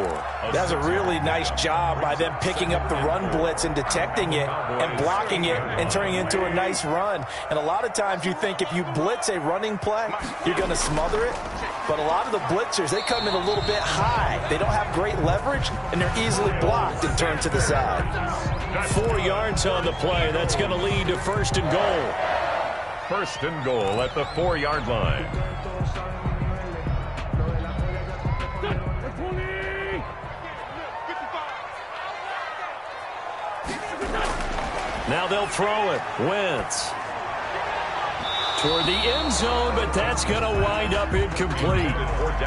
That's a really nice job by them picking up the run blitz and detecting it and blocking it and turning it into a nice run. And a lot of times you think if you blitz a running play, you're going to smother it. But a lot of the blitzers, they come in a little bit high. They don't have great leverage, and they're easily blocked and turned to the side. 4 yards on the play. That's going to lead to 1st and goal. 1st and goal at the 4-yard line. Now they'll throw it. Wentz toward the end zone, but that's going to wind up incomplete.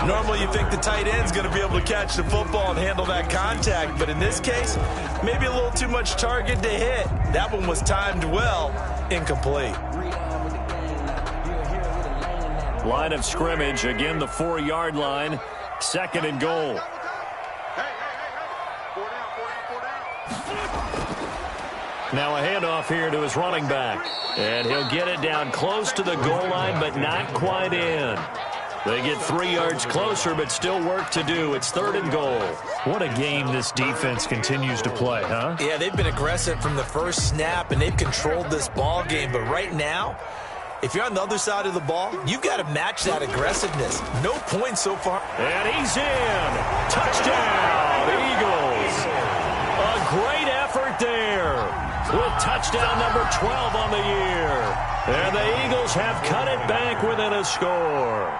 Normally you think the tight end's going to be able to catch the football and handle that contact, but in this case, maybe a little too much target to hit. That one was timed well, incomplete. Line of scrimmage, again the 4-yard line, 2nd and goal. Now a handoff here to his running back. And he'll get it down close to the goal line, but not quite in. They get 3 yards closer, but still work to do. It's 3rd and goal. What a game this defense continues to play, huh? Yeah, they've been aggressive from the first snap, and they've controlled this ball game. But right now, if you're on the other side of the ball, you've got to match that aggressiveness. No points so far. And he's in. Touchdown, Eagles. A great effort there with touchdown number 12 on the year. And the Eagles have cut it back within a score.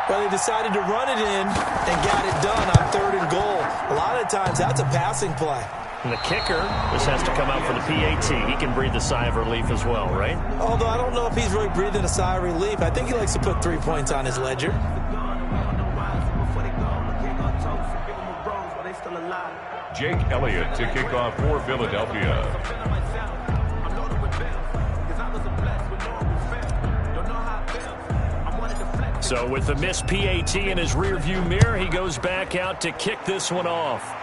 Well, they decided to run it in and got it done on 3rd and goal. A lot of times, that's a passing play. And the kicker, this has to come out for the PAT. He can breathe a sigh of relief as well, right? Although I don't know if he's really breathing a sigh of relief. I think he likes to put 3 points on his ledger. Jake Elliott to kick off for Philadelphia. So with the missed PAT in his rearview mirror, he goes back out to kick this one off.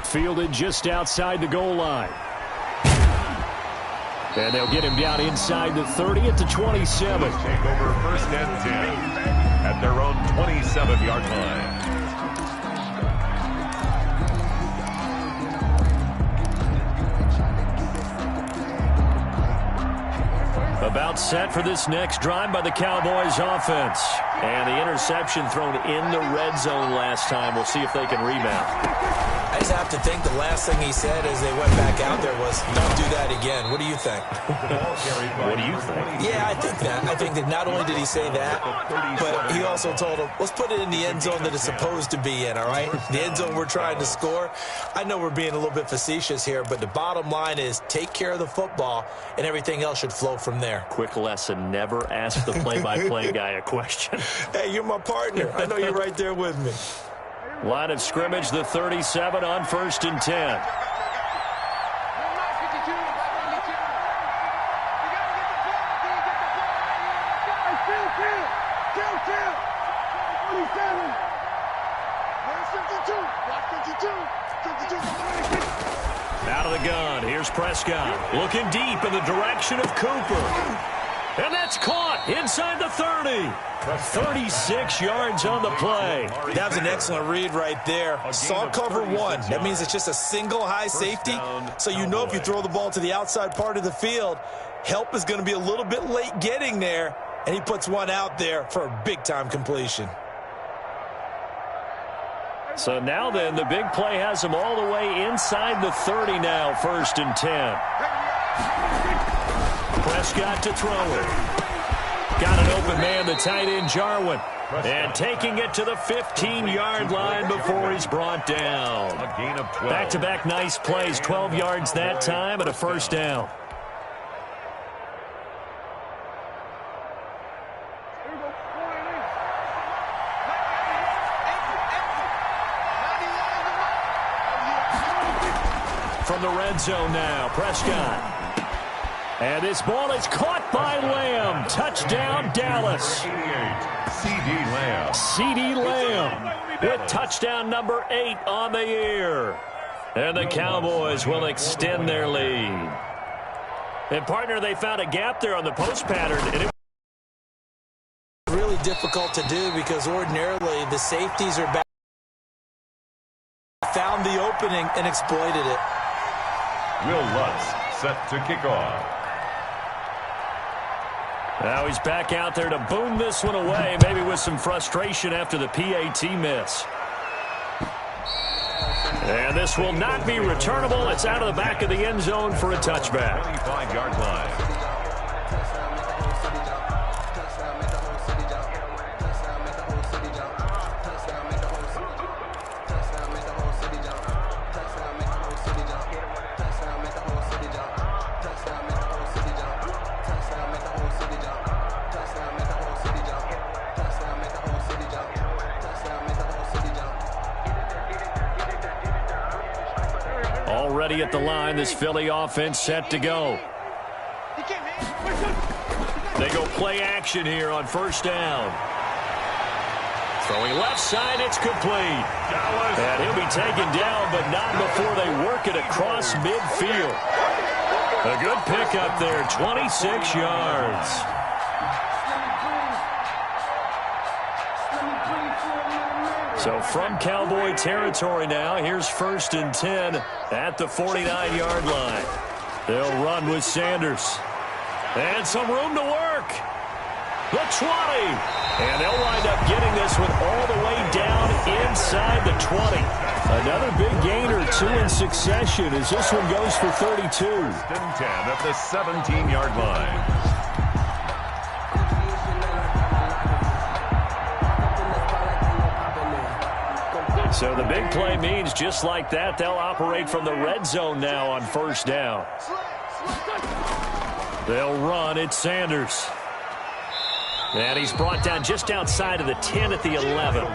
Fielded just outside the goal line. And they'll get him down inside the 30 at the 27. Take over 1st and 10 at their own 27-yard line. About set for this next drive by the Cowboys offense. And the interception thrown in the red zone last time. We'll see if they can rebound. I just have to think the last thing he said as they went back out there was, don't do that again. What do you think? What do you think? Yeah, I think that. I think that not only did he say that, but he also told him, let's put it in the end zone that it's supposed to be in, all right? The end zone we're trying to score. I know we're being a little bit facetious here, but the bottom line is take care of the football, and everything else should flow from there. Quick lesson, never ask the play-by-play guy a question. Hey, you're my partner. I know you're right there with me. Line of scrimmage, the 37 on 1st and 10. Out of the gun, here's Prescott. Looking deep in the direction of Cooper. And that's caught inside the 30. 36 yards on the play. That was an excellent read right there. Saw cover 1. That means it's just a single high safety. So you know if you throw the ball to the outside part of the field, help is going to be a little bit late getting there. And he puts one out there for a big-time completion. So now then, the big play has him all the way inside the 30 now, 1st and 10. Prescott to throw it. Got an open man, the tight end, Jarwin. And taking it to the 15-yard line before he's brought down. A gain of 12. Back-to-back nice plays, 12 yards that time and a 1st down. From the red zone now, Prescott. And this ball is caught by Lamb. Touchdown, Dallas. C.D. Lamb. C.D. Lamb with touchdown number 8 on the year. And the Cowboys will extend their lead. And, partner, they found a gap there on the post pattern. And it really difficult to do because ordinarily the safeties are back. Found the opening and exploited it. Will Lutz set to kick off. Now he's back out there to boom this one away, maybe with some frustration after the PAT miss. And this will not be returnable. It's out of the back of the end zone for a touchback. 25-yard line. Already at the line, this Philly offense set to go. They go play action here on 1st down. Throwing left side, it's complete. And he'll be taken down, but not before they work it across midfield. A good pickup there, 26 yards. So from Cowboy territory now, here's 1st and 10 at the 49-yard line. They'll run with Sanders. And some room to work. The 20. And they'll wind up getting this one all the way down inside the 20. Another big gain or 2 in succession as this one goes for 32. 1st and 10 at the 17-yard line. So the big play means just like that, they'll operate from the red zone now on 1st down. They'll run. It's Sanders. And he's brought down just outside of the 10 at the 11.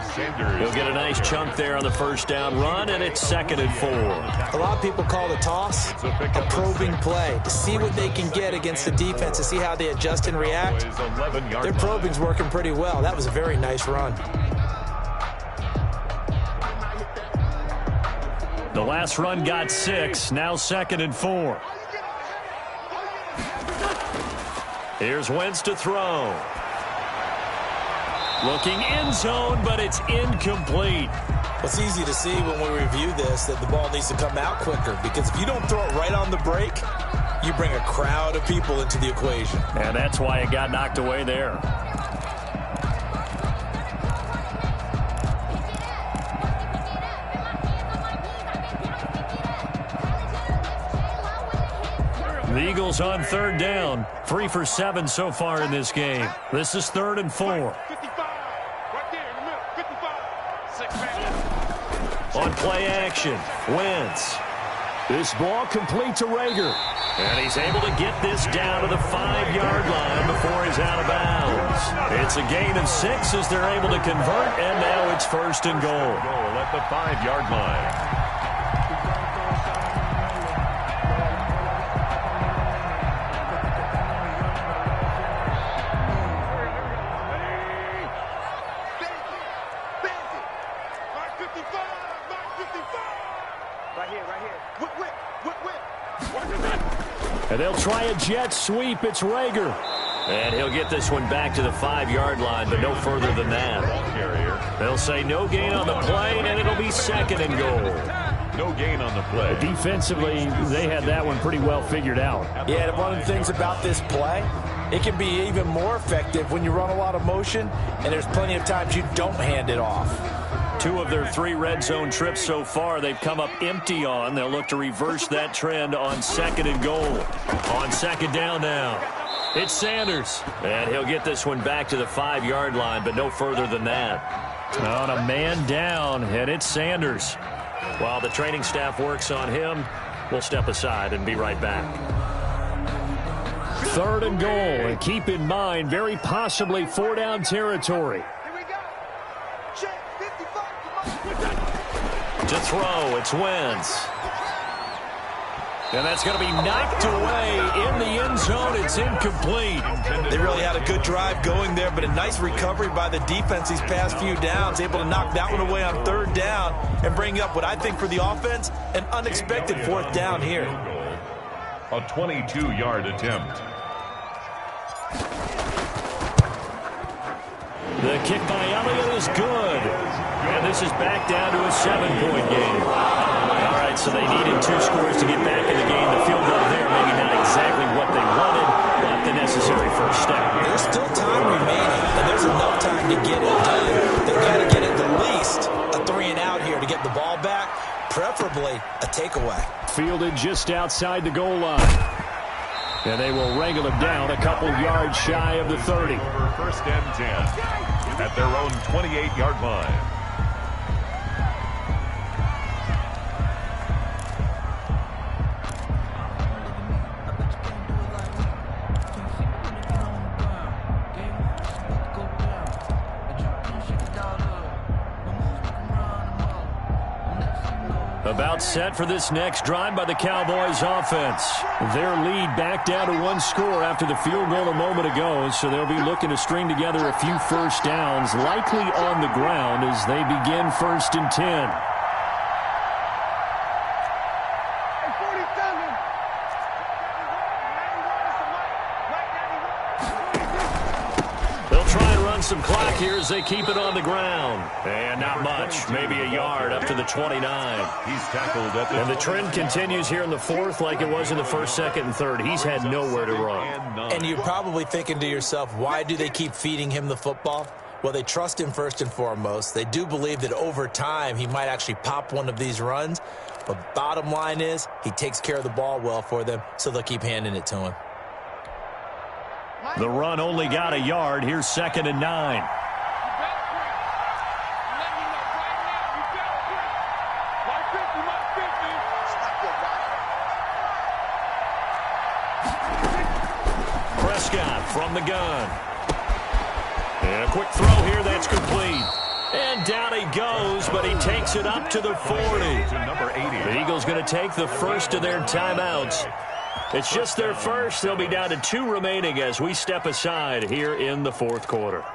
He'll get a nice chunk there on the 1st down run, and it's 2nd and 4. A lot of people call the toss a probing play to see what they can get against the defense, to see how they adjust and react. Their probing's working pretty well. That was a very nice run. The last run got 6, now 2nd and 4. Here's Wentz to throw. Looking end zone, but it's incomplete. It's easy to see when we review this that the ball needs to come out quicker, because if you don't throw it right on the break, you bring a crowd of people into the equation. And that's why it got knocked away there. The Eagles on 3rd down. 3 for 7 so far in this game. This is 3rd and 4. 55. Right there in the middle. 55. On play action, Wentz. This ball complete to Rager. And he's able to get this down to the 5-yard line before he's out of bounds. It's a gain of 6 as they're able to convert, and now it's 1st and goal. Goal at the 5-yard line. And they'll try a jet sweep. It's Rager. And he'll get this one back to the 5-yard line, but no further than that. They'll say no gain on the play, and it'll be 2nd and goal. No gain on the play. Defensively, they had that one pretty well figured out. Yeah, one of the things about this play, it can be even more effective when you run a lot of motion, and there's plenty of times you don't hand it off. 2 of their 3 red zone trips so far, they've come up empty on. They'll look to reverse that trend on 2nd and goal. On 2nd down now, it's Sanders. And he'll get this one back to the 5-yard line, but no further than that. On a man down, and it's Sanders. While the training staff works on him, we'll step aside and be right back. 3rd and goal, and keep in mind, very possibly 4-down territory. To throw, it's Wentz. And that's going to be knocked away in the end zone. It's incomplete. They really had a good drive going there, but a nice recovery by the defense these past few downs, able to knock that one away on 3rd down and bring up what I think for the offense, an unexpected 4th down here. A 22-yard attempt. The kick by Elliott is good. And this is back down to a 7-point game. All right, so they needed 2 scores to get back in the game. The field goal there, maybe not exactly what they wanted, but the necessary first step. There's still time remaining, and there's enough time to get it done. They've got to get at the least a 3-and-out here to get the ball back, preferably a takeaway. Fielded just outside the goal line. And they will wrangle him down a couple yards shy of the 30. 1st and 10 at their own 28-yard line. A About set for this next drive by the Cowboys offense. Their lead back down to one score after the field goal a moment ago, so they'll be looking to string together a few first downs, likely on the ground as they begin 1st and 10. Some clock here as they keep it on the ground. And not much, maybe a yard up to the 29. He's tackled at the and the trend continues here in the 4th like it was in the 1st, 2nd, and 3rd. He's had nowhere to run. And you're probably thinking to yourself, why do they keep feeding him the football? Well, they trust him first and foremost. They do believe that over time he might actually pop one of these runs. But bottom line is he takes care of the ball well for them, so they'll keep handing it to him. The run only got a yard. Here's 2nd and 9. Prescott from the gun. And a quick throw here that's complete. And down he goes, but he takes it up to the 40. Number 80. The Eagles going to take the first of their timeouts. It's just their first. They'll be down to 2 remaining as we step aside here in the 4th quarter.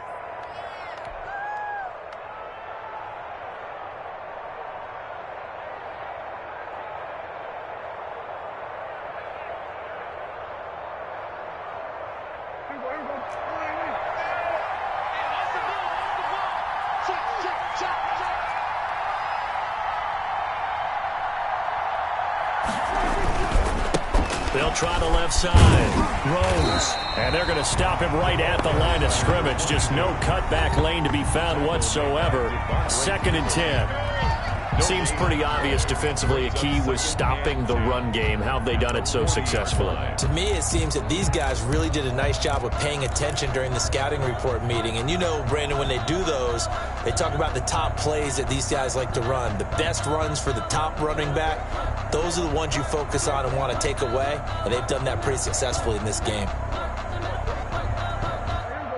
They'll try the left side. Rose. And they're going to stop him right at the line of scrimmage. Just no cutback lane to be found whatsoever. 2nd and 10. Seems pretty obvious defensively. A key was stopping the run game. How have they done it so successfully? To me, it seems that these guys really did a nice job of paying attention during the scouting report meeting. And you know, Brandon, when they do those, they talk about the top plays that these guys like to run. The best runs for the top running back, those are the ones you focus on and want to take away. And they've done that pretty successfully in this game.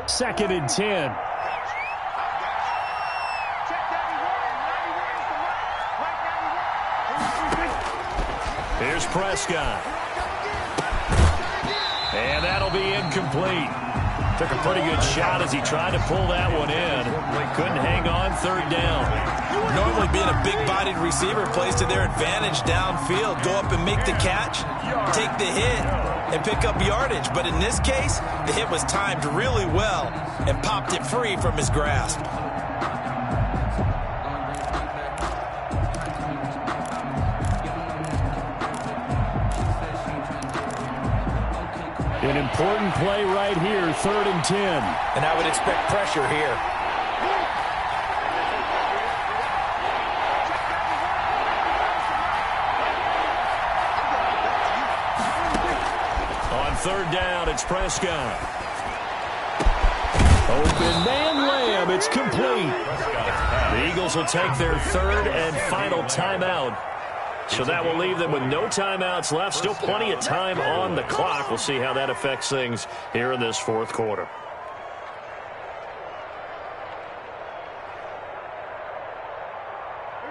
2nd and 10. Here's Prescott. And that'll be incomplete. Took a pretty good shot as he tried to pull that one in. Couldn't hang on 3rd down. Normally being a big-bodied receiver plays to their advantage downfield. Go up and make the catch, take the hit, and pick up yardage. But in this case, the hit was timed really well and popped it free from his grasp. An important play right here, 3rd and 10. And I would expect pressure here. On 3rd down, it's Prescott. Open man lamb, it's complete. The Eagles will take their 3rd and final timeout. So that will leave them with no timeouts left. Still plenty of time on the clock. We'll see how that affects things here in this 4th quarter.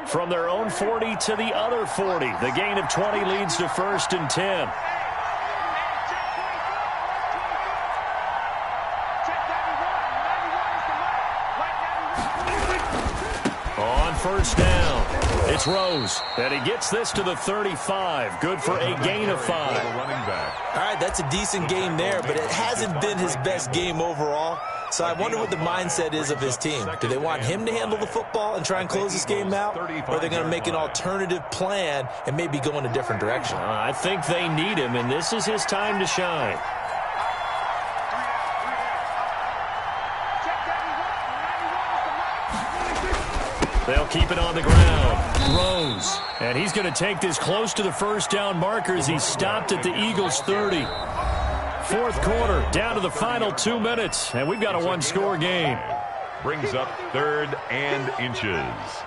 From their own 40 to the other 40. The gain of 20 leads to 1st and 10. On 1st down, it's Rose. And he gets this to the 35. Good for a gain of 5. All right, that's a decent game there, but it hasn't been his best game overall. So I wonder what the mindset is of his team. Do they want him to handle the football and try and close this game out? Or are they going to make an alternative plan and maybe go in a different direction? I think they need him, and this is his time to shine. They'll keep it on the ground. Rose. And he's going to take this close to the 1st down marker as he's stopped at the Eagles' 30. 4th quarter, down to the final 2 minutes, and we've got a 1-score game. Brings up 3rd and inches.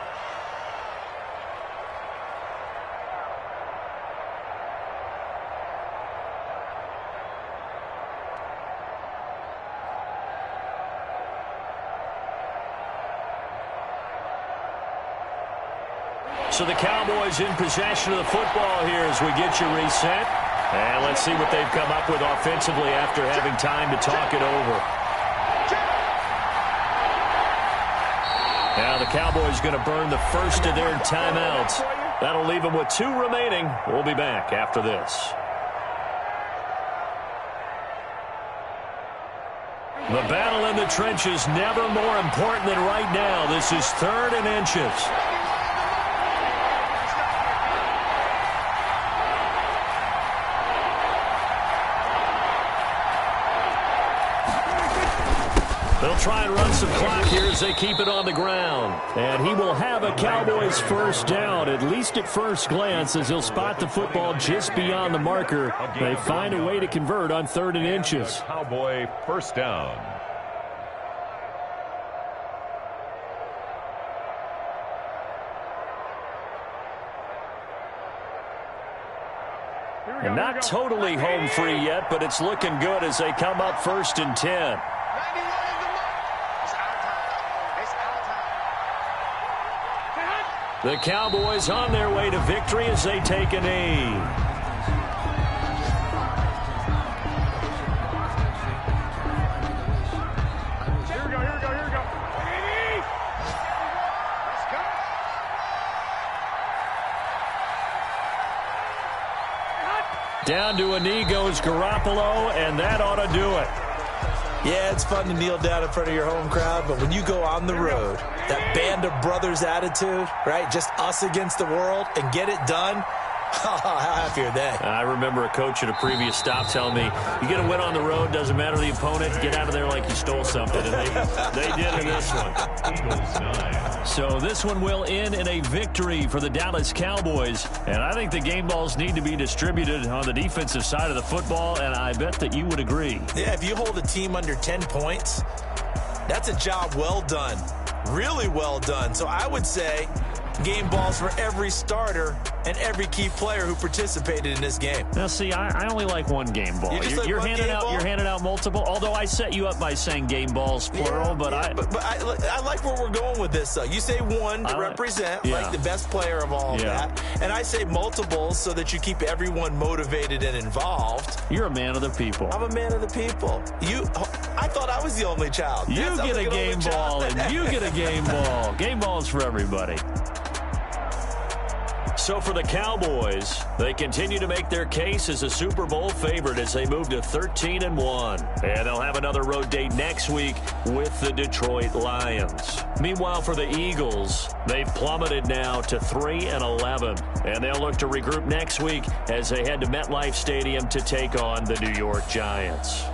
So the Cowboys in possession of the football here as we get you reset. And let's see what they've come up with offensively after having time to talk it over. Now the Cowboys going to burn the first of their timeouts. That'll leave them with 2 remaining. We'll be back after this. The battle in the trenches never more important than right now. This is 3rd and inches. They'll try and run some clock here as they keep it on the ground. And he will have a Cowboys first down, at least at first glance, as he'll spot the football just beyond the marker. They find a way to convert on 3rd and inches. Cowboy first down. And not totally home free yet, but it's looking good as they come up 1st and 10. The Cowboys on their way to victory as they take a knee. Here we go. Let's go. Down to a knee goes Garoppolo, and that ought to do it. Yeah, it's fun to kneel down in front of your home crowd, but when you go on the road, that band of brothers attitude, right, just us against the world, and get it done, how happy are they? I remember a coach at a previous stop telling me, you get a win on the road, doesn't matter the opponent, get out of there like you stole something. And they did in this one. So this one will end in a victory for the Dallas Cowboys. And I think the game balls need to be distributed on the defensive side of the football, and I bet that you would agree. Yeah, if you hold a team under 10 points, that's a job well done. Really well done. So I would say game balls for every starter and every key player who participated in this game. Now, see, I only like one game ball. You're handing out multiple. Although I set you up by saying game balls plural, but I like where we're going with this. Though you say one to represent like the best player of all of that, and I say multiples so that you keep everyone motivated and involved. You're a man of the people. I'm a man of the people. I thought I was the only child. You get a game ball, and you get a game ball. Game balls for everybody. So for the Cowboys, they continue to make their case as a Super Bowl favorite as they move to 13-1. And they'll have another road date next week with the Detroit Lions. Meanwhile, for the Eagles, they've plummeted now to 3-11. And they'll look to regroup next week as they head to MetLife Stadium to take on the New York Giants.